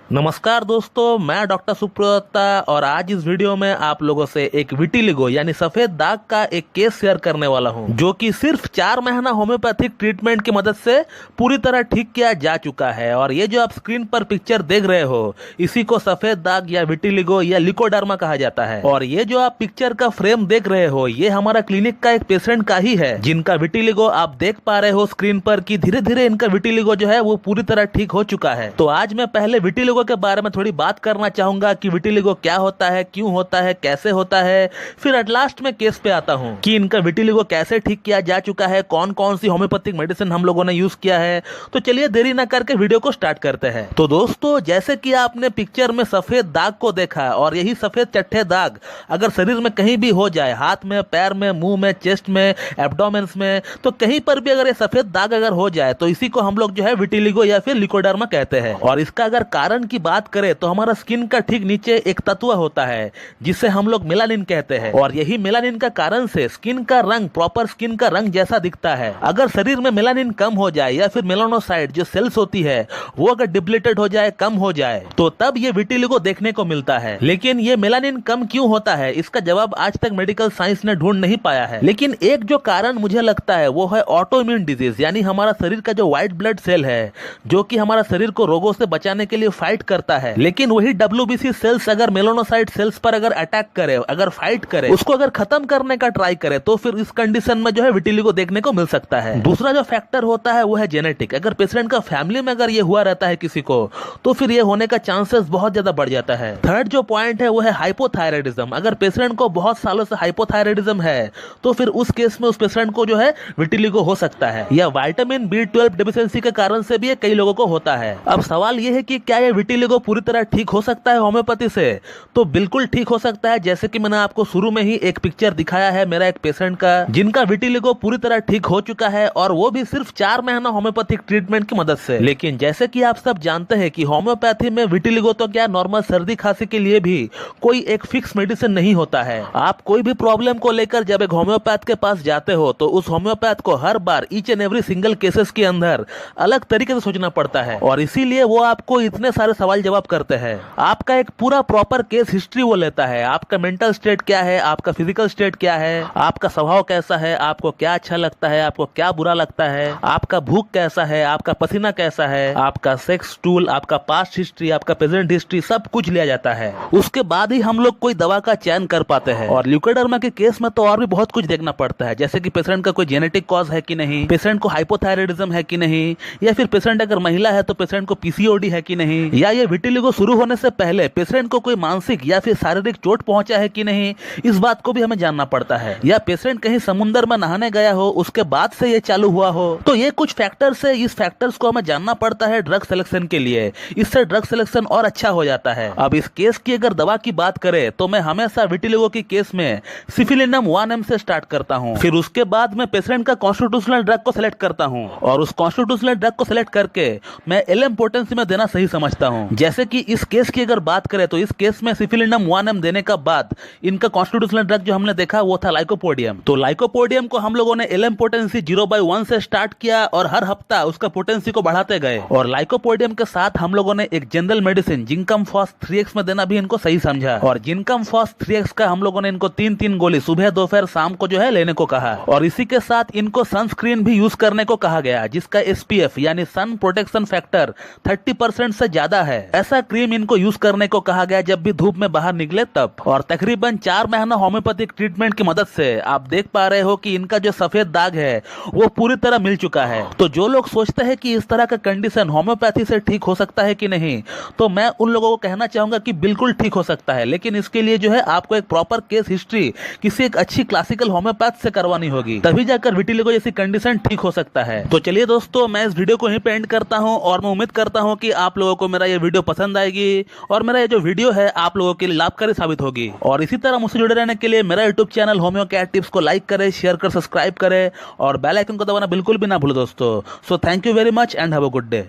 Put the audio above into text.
नमस्कार दोस्तों, मैं डॉक्टर सुप्रता और आज इस वीडियो में आप लोगों से एक विटिलिगो यानी सफेद दाग का एक केस शेयर करने वाला हूं, जो कि सिर्फ 4 महीना होम्योपैथिक ट्रीटमेंट की मदद से पूरी तरह ठीक किया जा चुका है। और ये जो आप स्क्रीन पर पिक्चर देख रहे हो, इसी को सफेद दाग या विटिलिगो या लिकोडर्मा कहा जाता है। और ये जो आप पिक्चर का फ्रेम देख रहे हो, ये हमारा क्लिनिक का एक पेशेंट का ही है, जिनका विटिलिगो आप देख पा रहे हो स्क्रीन पर कि धीरे धीरे इनका विटिलिगो जो है वो पूरी तरह ठीक हो चुका है। तो आज मैं पहले विटिलिगो के बारे में थोड़ी बात करना चाहूंगा कि विटिलिगो क्या होता है, क्यों होता है, कैसे होता है। फिर एट लास्ट में केस पे आता हूं कि इनका विटिलिगो कैसे ठीक किया जा चुका है, कौन कौन सी होम्योपैथिक मेडिसिन हम लोगों ने यूज किया है। तो चलिए देरी ना करके वीडियो को स्टार्ट करते हैं। तो दोस्तों, जैसे कि आपने पिक्चर में सफेद दाग को देखा, और यही सफेद चट्टे दाग अगर शरीर में कहीं भी हो जाए, हाथ में, पैर में, मुंह में, चेस्ट में, एब्डोमेन्स में, तो कहीं पर भी अगर ये सफेद दाग अगर हो जाए तो इसी को हम लोग जो है विटिलिगो या फिर लिकोडर्मा कहते हैं। और इसका अगर कारण की बात करें तो हमारा स्किन का ठीक नीचे एक तत्व होता है जिसे हम लोग मेलानिन कहते हैं। और यही मेलानिन का कारण से स्किन का रंग प्रॉपर स्किन का रंग जैसा दिखता है। अगर शरीर में मेलानिन कम हो जाए या फिर मेलानोसाइट जो सेल्स होती है वो अगर डिप्लीटेड हो जाए, कम हो जाए, तो तब ये विटिलिगो देखने को मिलता है। लेकिन ये मेलानिन कम क्यों होता है, इसका जवाब आज तक मेडिकल साइंस ने ढूंढ नहीं पाया है। लेकिन एक जो कारण मुझे लगता है वो है ऑटो इम्यून डिजीज, यानी हमारा शरीर का जो व्हाइट ब्लड सेल है जो कि हमारा शरीर को रोगों से बचाने के लिए फाइट करता है। लेकिन वही WBC सेल्स अगर मेलानोसाइट सेल्स पर अगर अटैक करे, अगर फाइट करे, उसको अगर खत्म करने का ट्राई करे, तो फिर इस कंडीशन में जो है विटिलिगो देखने को मिल सकता है। दूसरा जो फैक्टर होता है वो है जेनेटिक। अगर पेशेंट का फैमिली में अगर ये हुआ रहता है किसी को, तो फिर ये होने का चांसेस बहुत ज्यादा बढ़ जाता है। थर्ड जो पॉइंट है वो है हाइपोथायराइडिज्म। अगर पेशेंट को बहुत सालों से हाइपोथायराइडिज्म है तो फिर उस केस में उस पेशेंट को जो है विटिलिगो हो सकता है। या विटामिन B12 डिफिशिएंसी के कारण से भी कई लोगों को होता है। अब सवाल ये है कि क्या ये विटिलिगो पूरी तरह ठीक हो सकता है होम्योपैथी से? तो बिल्कुल ठीक हो सकता है। जैसे कि मैंने आपको शुरू में ही एक पिक्चर दिखाया है मेरा एक पेशेंट का, जिनका विटिलिगो पूरी तरह ठीक हो चुका है, और वो भी सिर्फ 4 महीना होम्योपैथिक ट्रीटमेंट की मदद से। लेकिन जैसे कि आप सब जानते हैं कि होम्योपैथी में विटिलिगो तो क्या, नॉर्मल सर्दी खांसी के लिए भी कोई एक फिक्स मेडिसिन नहीं होता है। आप कोई भी प्रॉब्लम को लेकर जब एक होम्योपैथ के पास जाते हो तो उस होम्योपैथ को हर बार each and every single cases के अंदर अलग तरीके से सोचना पड़ता है, और इसीलिए वो आपको इतने सारे सवाल जवाब करते हैं। आपका एक पूरा प्रॉपर केस हिस्ट्री वो लेता है। आपका मेंटल स्टेट क्या है, आपका फिजिकल स्टेट क्या है, आपका स्वभाव कैसा है, आपको क्या अच्छा लगता है, आपको क्या बुरा लगता है, आपका भूख कैसा है, आपका पसीना कैसा है, आपका सेक्स टूल, आपका पास्ट हिस्ट्री, आपका प्रेजेंट हिस्ट्री, सब कुछ लिया जाता है। उसके बाद ही हम लोग कोई दवा का चयन कर पाते हैं। और लिकोडर्मा के केस में तो और भी बहुत कुछ देखना पड़ता है, जैसे कि पेशेंट का कोई जेनेटिक कॉज है कि नहीं, पेशेंट को हाइपोथायराइडिज्म है कि नहीं, या फिर पेशेंट अगर महिला है तो पेशेंट को PCOD है कि नहीं, या ये विटिलिगो शुरू होने से पहले पेशेंट को कोई मानसिक या फिर शारीरिक चोट पहुंचा है कि नहीं, इस बात को भी हमें जानना पड़ता है। या पेशेंट कहीं समुद्र में नहाने गया हो, उसके बाद से ये चालू हुआ हो। तो ये कुछ फैक्टर्स है, इस फैक्टर्स को हमें जानना पड़ता है ड्रग सिलेक्शन के लिए। इससे ड्रग सिलेक्शन और अच्छा हो जाता है। अब इस केस की अगर दवा की बात करें तो मैं हमेशा विटिलिगो की केस में सिफिलिनम 1M से स्टार्ट करता हूँ। फिर उसके बाद मैं पेशेंट का कॉन्स्टिट्यूशनल ड्रग को सिलेक्ट करता हूँ, और उस कॉन्स्टिट्यूशनल ड्रग को सिलेक्ट करके मैं LM पोटेंसी में देना सही समझता हूँ। जैसे कि इस केस की अगर बात करें तो इस केस में सिफिलिनम 1M देने का बाद इनका कॉन्स्टिट्यूशनल ड्रग जो हमने देखा वो था लाइकोपोडियम। तो लाइकोपोडियम को हम लोगों ने LM पोटेंसी 0/1 से स्टार्ट किया, और हर हफ्ता उसका पोटेंसी को बढ़ाते गए। और लाइकोपोडियम के साथ हम लोगों ने एक जनरल मेडिसिन जिंकम फॉस 3x में देना भी इनको सही समझा। और जिंकम फॉस 3x का हम लोगों ने इनको 3-3 गोली सुबह, दोपहर, शाम को जो है लेने को कहा। और इसी के साथ इनको सनस्क्रीन भी यूज करने को कहा गया, जिसका SPF यानी सन प्रोटेक्शन फैक्टर 30% से ज्यादा है। ऐसा क्रीम इनको यूज करने को कहा गया जब भी धूप में बाहर निकले तब। और तकरीबन 4 महीना होम्योपैथिक ट्रीटमेंट की मदद से आप देख पा रहे हो कि इनका जो सफेद दाग है वो पूरी तरह मिल चुका है। तो जो लोग सोचते हैं कि इस तरह का कंडीशन होम्योपैथी से ठीक हो सकता है कि नहीं, तो मैं उन लोगों को कहना चाहूंगा कि बिल्कुल ठीक हो सकता है। लेकिन इसके लिए जो है आपको एक प्रॉपर केस हिस्ट्री किसी एक अच्छी क्लासिकल होम्योपैथ से करवानी होगी, तभी जाकर विटिलिगो जैसी कंडीशन ठीक हो सकता है। तो चलिए दोस्तों, मैं इस वीडियो को यहीं पे एंड करता हूं, और मैं उम्मीद करता हूं कि आप लोगों को मेरा ये वीडियो पसंद आएगी, और मेरा ये जो वीडियो है आप लोगों के लिए लाभकारी साबित होगी। और इसी तरह मुझसे जुड़े रहने के लिए मेरा YouTube channel homeo cat tips को लाइक करें, शेयर कर, सब्सक्राइब करें, और बेल आइकन को दबाना बिल्कुल भी ना भूलो दोस्तों। So thank you very much and have a good day.